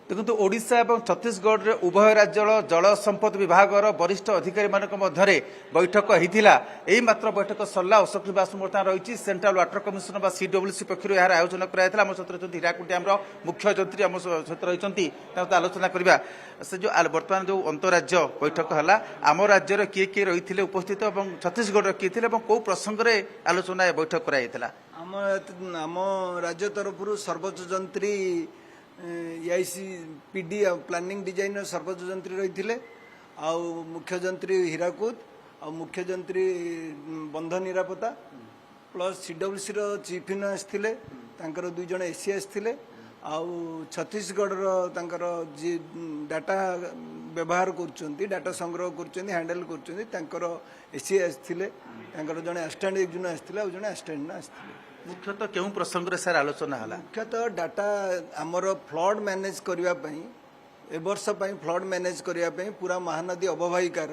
देखो ओडिशा और छत्तीसगढ़ रे उभय राज्य जल संपद विभाग वरिष्ठ अधिकारी बैठक होता यही मात्र बैठक सरला अशोक निवास बर्तमान रही सेंट्रल वाटर कमिशन बा सीडब्ल्यूसी पक्ष यार आयोजन कराइला आम सहित रही हीराकुद डैम मुख्य जंत्री आम सहित रही आलोचना करवा से जो बर्तमान जो अंतरराज्य बैठक है आम राज्यर किए किए रही उपस्थित और छत्तीसगढ़ किए थे कौ प्रसंग में आलोचना बैठक कराइला आम राज्य तरफ सर्वोच्च जंत्री पीडी प्लानिंग डिजाइनर सर्वोच्च जंत्री रही मुख्य जंत्री हीराकुद आ मुख्य जंत्री बंध निरापत्ता प्लस सीडब्ल्यूसी चीफ इन आसते दुई जन एसी आसते छत्तीसगढ़ जी डाटा व्यवहार कर डाटा संग्रह कर हैंडल कर एसी आसते जड़े आसिस्टेंट एक जन आसते और जड़े आसिस्टेंट आसते मुख्यतः क्यों प्रसंग रे सर आलोचना है मुख्यतः डाटा आमर फ्लड मैनेज करने ए वर्ष फ्लड मैनेज करने पूरा महानदी अववाहिकार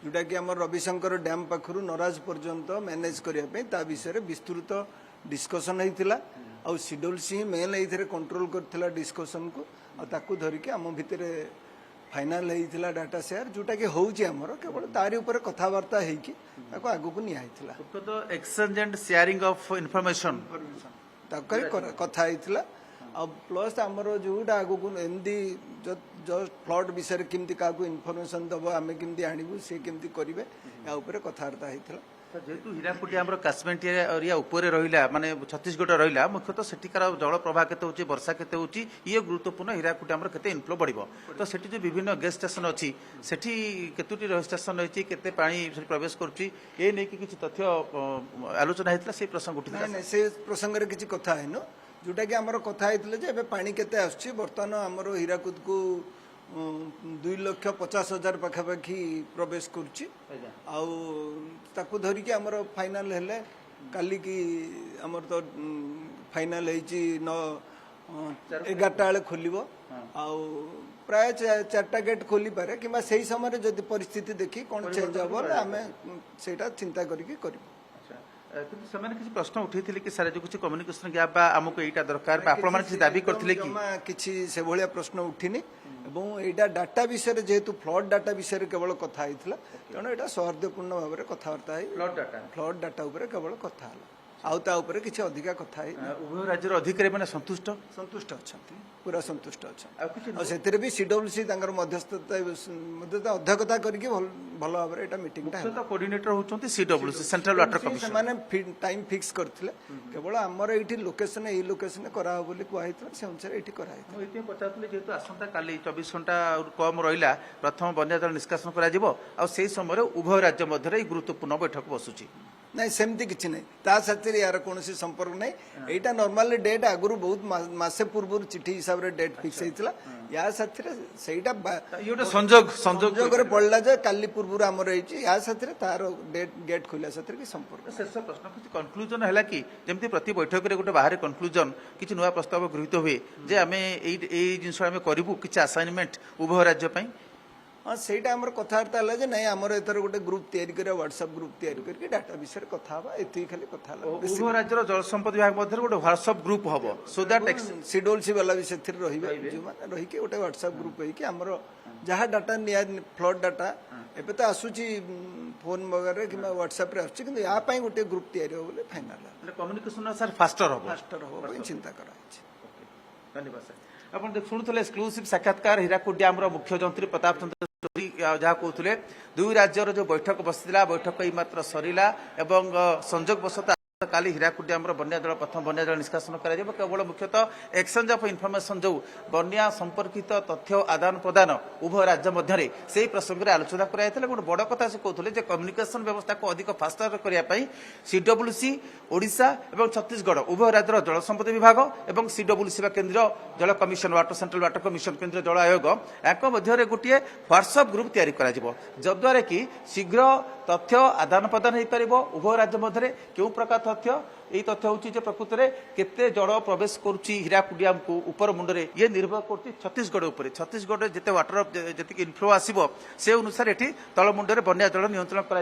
जोटा कि आम रविशंकर डैम पाखु नराज पर्यंत मैनेज करने ता विषय विस्तृत डिस्कसन होता आ सीडब्ल्यूसी मेन ये कंट्रोल करथिला डिस्कसन को ताकू धरिकी आम भितर फाइनाल होता डाटा शेयर जोटा कि होउची हमर केवल तारी ऊपर कथावार्ता होइकी ताको आगु को निया हितला तो exchange and sharing of information ताको कथा हितला अब प्लस हमर जोटा आगु को एमदी जस्ट फ्लड विषय केमती काकू इन्फॉर्मेशन दबो आमे केमती आनिबु से केमती करिवे या ऊपर कथावार्ता हितला जेहेतु हीराकुद डैम काश्मीर एरिया उपर रहा माने छत्तीसगढ़ रहा मुख्यतः सेठिकार जल प्रवाह केते होची वर्षा केते होची ये गुरुत्वपूर्ण हीराकुद डैम केते इनफ्लो बढ़िबो तो सेठी जो विभिन्न गैस स्टेशन अच्छी सेठी केतुटी स्टेशन रही केते पानी प्रवेश करुची ए नै कि तथ्य आलोचना हेतला से प्रसंग उठिला नै से प्रसंग रे किछि कथा हैनो जोटा कि हमर कथा हेतले जे एबे पानी केते आछी वर्तमान हमर हीराकुद को 2,50,000 पाखापाखि प्रवेश करुच्ची धरिकी आमर फाइनाल हेले काली की आमर तो फाइनाल होइची 11टा बेले खोलिबो प्राय 4टा गेट खोली पारे कि सही समय जदि परिस्थिति देखी कौन चेंज हम आम से चिंता करिकी करिबो किंतु ସେମାନେ କିଛି ପ୍ରଶ୍ନ ଉଠେଇଥିଲେ କି ସାର୍ କିଛି କମ୍ୟୁନିକେସନ ଗ୍ୟାପ୍ ବା ଆମକୁ ଏଇଟା ଦରକାର ବା ଆପଣମାନେ କିଛି ଦାବି କରିଥିଲେ କି କିଛି ସେ ଭଳିଆ ପ୍ରଶ୍ନ ଉଠିନି ଏବଂ ଏଇଟା डाटा विषय जेहेतु फ्लड डाटा विषय केवल कथा होइतिला तेणु एटा सौहार्दपूर्ण भाव में कथबार्ता फ्लड डाटा उपर केवल कथा आउता ऊपर किसी अधिका कथा उभय राज्यर अधिकारी मैंने संतुष्ट संतुष्ट अच्छा पूरा संतुष्ट अच्छा से भी सीडब्ल्यूसी मध्यस्थता अध्यक्षता करके भल भाव में मीटिंग कोऑर्डिनेटर होचंती सीडब्ल्यूसी सेंट्रल वाटर कमिशन माने टाइम फिक्स करथिले केवल हमर एठी लोकेशन ए लोकेशन करा बोली कहैतला से अनुसार एठी करा है एठी पचातले जेतु आसंता काली 24 घंटा कम रहिला प्रथम बन्या जल निष्कासन करा जिवो आ सेही समय उभय राज्य मध्य गुरुत्वपूर्ण बैठक बसुची नहीं सेमती किसी नहीं ता साथी यार कौन संपर्क नहीं एटा नॉर्मली डेट आगु बहुत मासे पूर्व चिठी हिसाब रे डेट फिक्स होइतिला या साथी रे सेटा योटा संजोग रे पड़ला जे काली पूर्व हमर रहिछि या साथी रे तार डेट गेट खोला साथी रे संपर्क शेष प्रश्न किछि कंक्लूजन हैला कि जेमती प्रति बैठक रे गोटे बाहर कंक्लूजन किछि नया प्रस्ताव गृहीत हुए जे आमे एई जिंस आमे करिवु किछि असाइनमेंट उभय राज्य पई हाँ सेटा हमर कथावार्ता है नहीं आमर एथर गोटे ग्रुप तैयारी करिया व्हाट्सएप ग्रुप तैयारी करके डाटा विषय कथा हबा एति खाली कथा उभय राज्यर जल संपद विभाग मध्य गोटे व्हाट्सएप ग्रुप हबो सो दैट सीडब्ल्यूसी वाला भी सेथिर रहिबे जो माने रही के गोटे व्हाट्सएप ग्रुप है कि हमर जहा डाटा निया फ्लड डाटा एबे तो आसुची फोन वगैरह कि व्हाट्सएप रे आसुची किंतु या पई गोटे ग्रुप तैयारी हो बोले फाइनल कम्युनिकेशन सर फास्टर हबो चिंता करा धन्यवाद सर अपन शुणुले एक्सक्लूसिव साक्षात्कार हीराकुद डैम मुख्य जंत्री प्रताप चंद्र जहाँ कहते दुई राज्यर जो बैठक बसला बैठक ही मात्र सरिला एवं संजोग बसता काली हीराकुद डैम बन्या जल प्रथम बन्या जल निष्कासन कर केवल मुख्यतः एक्सचेंज ऑफ इनफॉरमेशन जो बन्या संपर्कित तथ्य आदान प्रदान उभय राज्य मध्य से प्रसंग में आलोचना कराइला गोटे बड़ कथा से कहते कम्युनिकेशन व्यवस्था को अधिक फास्टर करने सीडब्ल्यूसी ओडिशा और छत्तीसगढ़ उभय राज्यर जल संपद विभाग और सीडब्ल्यूसी केंद्रीय जल commission water central water commission केंद्रीय जल आयोग या मध्य गोटे व्हाट्सएप ग्रुप तैयारी जद्वारा कि शीघ्र तथ्य आदान प्रदान हो पार उभय राज्य मध्य क्यों प्रकार तथ्य यही तथ्य हूँ प्रकृत में केते जल प्रवेश करुच्ची हीराकुद डैम को ऊपर मुंडे ये निर्भर कर छत्तीसगढ़ उपर छत्तीसगढ़ जिते वाटर जी इनफ्लो आसो से अनुसार ये तल मुंडे बन्या जल नियंत्रण कर